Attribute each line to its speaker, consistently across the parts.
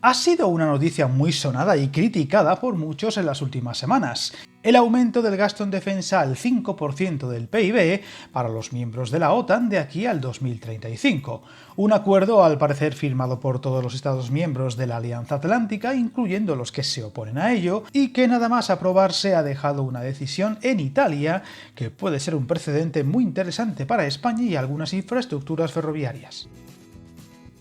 Speaker 1: Ha sido una noticia muy sonada y criticada por muchos en las últimas semanas. El aumento del gasto en defensa al 5% del PIB para los miembros de la OTAN de aquí al 2035. Un acuerdo al parecer firmado por todos los Estados miembros de la Alianza Atlántica, incluyendo los que se oponen a ello, y que nada más aprobarse ha dejado una decisión en Italia que puede ser un precedente muy interesante para España y algunas infraestructuras ferroviarias.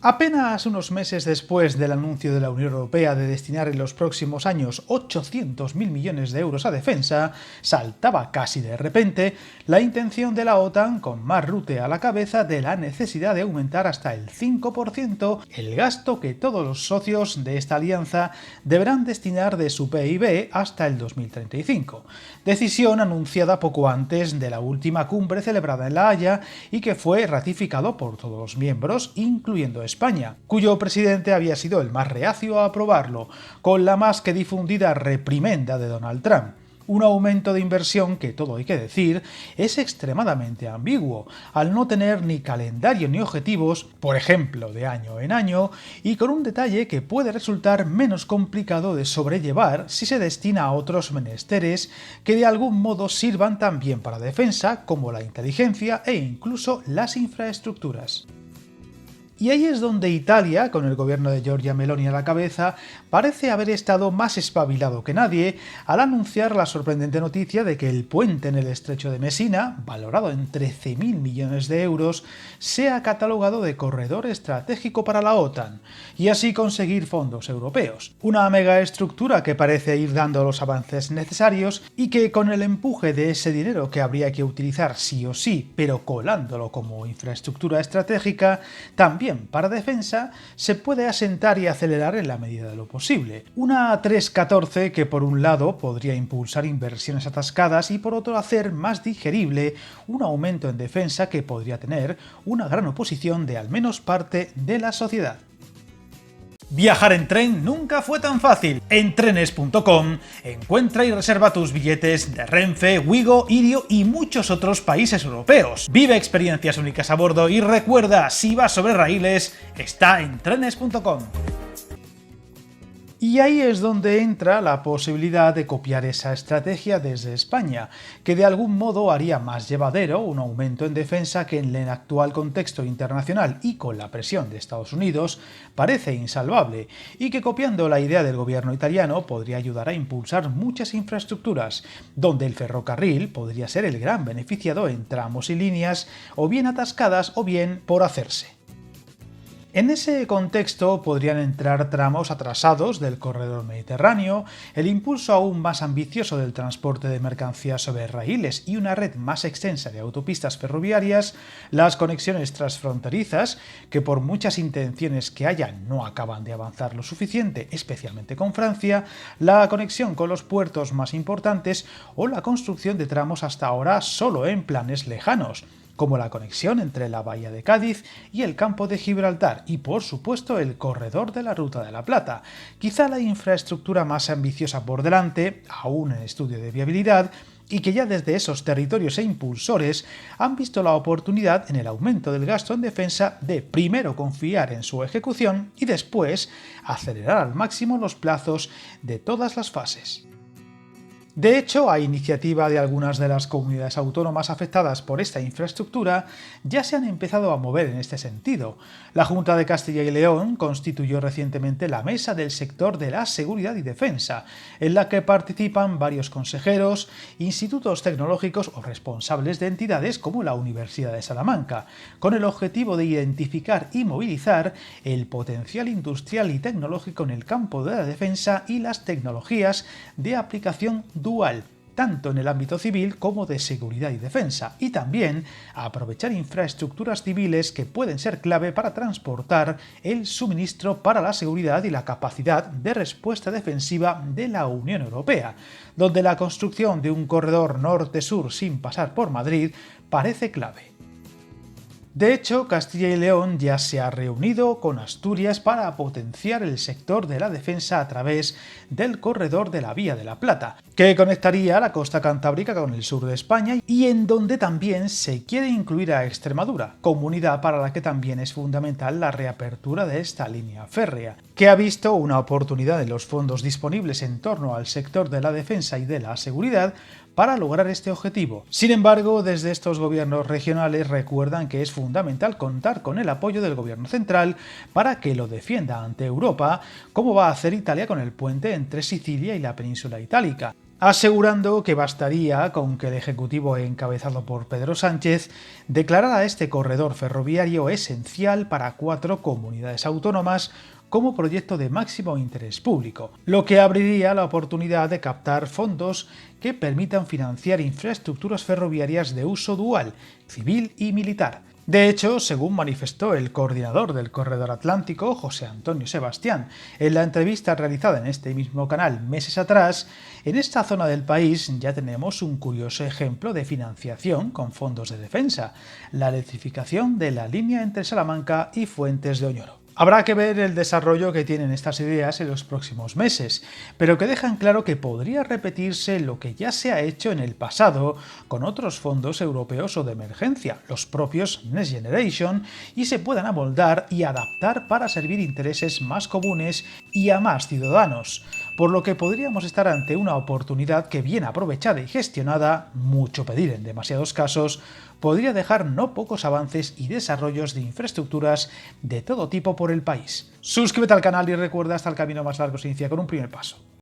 Speaker 1: Apenas unos meses después del anuncio de la Unión Europea de destinar en los próximos años 800.000 millones de euros a defensa, saltaba casi de repente la intención de la OTAN, con Mark Rutte a la cabeza, de la necesidad de aumentar hasta el 5% el gasto que todos los socios de esta alianza deberán destinar de su PIB hasta el 2035. Decisión anunciada poco antes de la última cumbre celebrada en La Haya y que fue ratificado por todos los miembros, incluyendo España, cuyo presidente había sido el más reacio a aprobarlo, con la más que difundida reprimenda de Donald Trump. Un aumento de inversión que, todo hay que decir, es extremadamente ambiguo, al no tener ni calendario ni objetivos, por ejemplo, de año en año, y con un detalle que puede resultar menos complicado de sobrellevar si se destina a otros menesteres que de algún modo sirvan también para defensa, como la inteligencia e incluso las infraestructuras. Y ahí es donde Italia, con el gobierno de Giorgia Meloni a la cabeza, parece haber estado más espabilado que nadie al anunciar la sorprendente noticia de que el puente en el estrecho de Messina, valorado en 13.000 millones de euros, sea catalogado de corredor estratégico para la OTAN, y así conseguir fondos europeos. Una megaestructura que parece ir dando los avances necesarios y que, con el empuje de ese dinero que habría que utilizar sí o sí, pero colándolo como infraestructura estratégica, también para defensa, se puede asentar y acelerar en la medida de lo posible. Una 314 que por un lado podría impulsar inversiones atascadas y por otro hacer más digerible un aumento en defensa que podría tener una gran oposición de al menos parte de la sociedad. Viajar en tren nunca fue tan fácil. En trenes.com encuentra y reserva tus billetes de Renfe, Wigo, Irio y muchos otros países europeos. Vive experiencias únicas a bordo y recuerda, si vas sobre raíles, está en trenes.com. Y ahí es donde entra la posibilidad de copiar esa estrategia desde España, que de algún modo haría más llevadero un aumento en defensa que en el actual contexto internacional y con la presión de Estados Unidos parece insalvable, y que copiando la idea del gobierno italiano podría ayudar a impulsar muchas infraestructuras, donde el ferrocarril podría ser el gran beneficiado en tramos y líneas o bien atascadas o bien por hacerse. En ese contexto podrían entrar tramos atrasados del corredor mediterráneo, el impulso aún más ambicioso del transporte de mercancías sobre raíles y una red más extensa de autopistas ferroviarias, las conexiones transfronterizas, que por muchas intenciones que haya no acaban de avanzar lo suficiente, especialmente con Francia, la conexión con los puertos más importantes o la construcción de tramos hasta ahora solo en planes lejanos, como la conexión entre la bahía de Cádiz y el campo de Gibraltar y, por supuesto, el corredor de la Ruta de la Plata, quizá la infraestructura más ambiciosa por delante, aún en estudio de viabilidad, y que ya desde esos territorios e impulsores han visto la oportunidad en el aumento del gasto en defensa de primero confiar en su ejecución y después acelerar al máximo los plazos de todas las fases. De hecho, a iniciativa de algunas de las comunidades autónomas afectadas por esta infraestructura, ya se han empezado a mover en este sentido. La Junta de Castilla y León constituyó recientemente la Mesa del Sector de la Seguridad y Defensa, en la que participan varios consejeros, institutos tecnológicos o responsables de entidades como la Universidad de Salamanca, con el objetivo de identificar y movilizar el potencial industrial y tecnológico en el campo de la defensa y las tecnologías de aplicación dual, tanto en el ámbito civil como de seguridad y defensa, y también a aprovechar infraestructuras civiles que pueden ser clave para transportar el suministro para la seguridad y la capacidad de respuesta defensiva de la Unión Europea, donde la construcción de un corredor norte-sur sin pasar por Madrid parece clave. De hecho, Castilla y León ya se ha reunido con Asturias para potenciar el sector de la defensa a través del corredor de la Vía de la Plata, que conectaría la costa cantábrica con el sur de España y en donde también se quiere incluir a Extremadura, comunidad para la que también es fundamental la reapertura de esta línea férrea, que ha visto una oportunidad en los fondos disponibles en torno al sector de la defensa y de la seguridad para lograr este objetivo. Sin embargo, desde estos gobiernos regionales recuerdan que es fundamental contar con el apoyo del gobierno central para que lo defienda ante Europa, como va a hacer Italia con el puente entre Sicilia y la península itálica, asegurando que bastaría con que el Ejecutivo encabezado por Pedro Sánchez declarara este corredor ferroviario esencial para 4 comunidades autónomas como proyecto de máximo interés público, lo que abriría la oportunidad de captar fondos que permitan financiar infraestructuras ferroviarias de uso dual, civil y militar. De hecho, según manifestó el coordinador del Corredor Atlántico, José Antonio Sebastián, en la entrevista realizada en este mismo canal meses atrás, en esta zona del país ya tenemos un curioso ejemplo de financiación con fondos de defensa, la electrificación de la línea entre Salamanca y Fuentes de Oñoro. Habrá que ver el desarrollo que tienen estas ideas en los próximos meses, pero que dejan claro que podría repetirse lo que ya se ha hecho en el pasado con otros fondos europeos o de emergencia, los propios Next Generation, y se puedan amoldar y adaptar para servir intereses más comunes y a más ciudadanos, por lo que podríamos estar ante una oportunidad que, bien aprovechada y gestionada, mucho pedir en demasiados casos, podría dejar no pocos avances y desarrollos de infraestructuras de todo tipo por el país. Suscríbete al canal y recuerda, hasta el camino más largo se inicia con un primer paso.